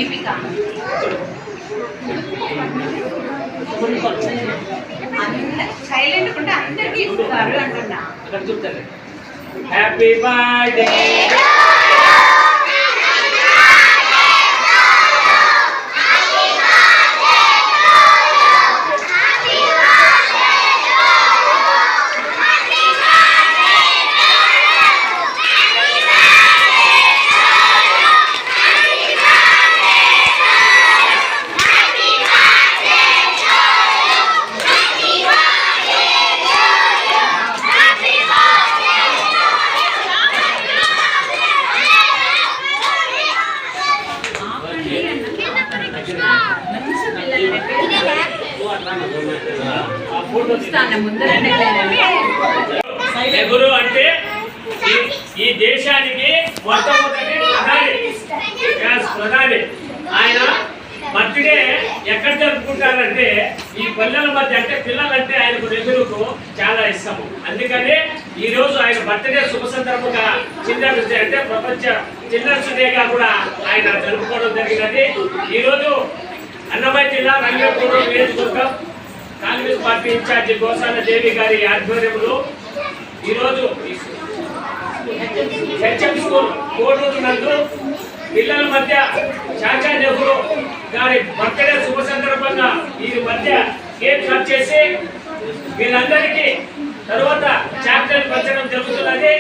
Deepika. Silent ఉంటే అందరికీ ఇస్తారు అంటున్నా. హ్యాపీ బర్త్డే నెహ్రూ అంటే ఈ దేశానికి మొట్టమొదటి ప్రధాని. ఆయన బర్త్డే ఎక్కడ జరుపుకుంటారంటే ఈ పల్లెల మధ్య, అంటే పిల్లలంటే ఆయనకు నెహ్రూకు చాలా ఇష్టము. అందుకని ఈ రోజు ఆయన బర్త్డే శుభ సందర్భంగా చిల్డ్రన్స్ డే అంటే ప్రపంచ చిల్డ్రన్స్ డేగా కూడా ఆయన జరుపుకోవడం జరిగినది. ఈరోజు అన్నమయ్య జిల్లా రంగేపూర్ నియోజకవర్గం కాంగ్రెస్ పార్టీ ఇన్ఛార్జి గోసాల దేవి గారి ఆధ్వర్యంలో ఈరోజు హెచ్ఎం స్కూల్ కోడూరు నందు పిల్లల మధ్య చాచా నెహ్రూ గారి బర్త్డే శుభ సందర్భంగా ఈ మధ్య కేక్ కట్ చేసి వీళ్ళందరికీ తర్వాత చాక్లెట్ పంచడం జరుగుతున్నది.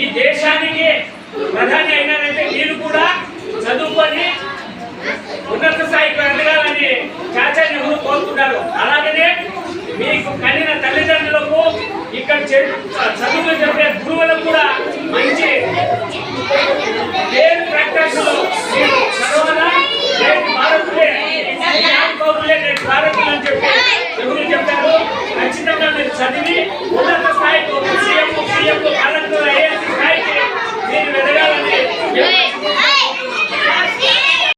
ఈ దేశానికి ప్రధాని అయినారంటే మీరు కూడా చదువుకొని ఉన్నత స్థాయికి ఎదగాలని చాచా నెహ్రూ కోరుతున్నారు. అలాగనే మీకు కలిగిన తల్లిదండ్రులకు, ఇక్కడ చదువులు చెప్పే గురువులకు కూడా మంచి పేరు ప్రకటనలో మీరు చదవాలా, నేటి భారతులే పౌరులే నేటి భారతులు అని చెప్పి నెహ్రూ చెప్పారు. ఖచ్చితంగా మీరు చదివి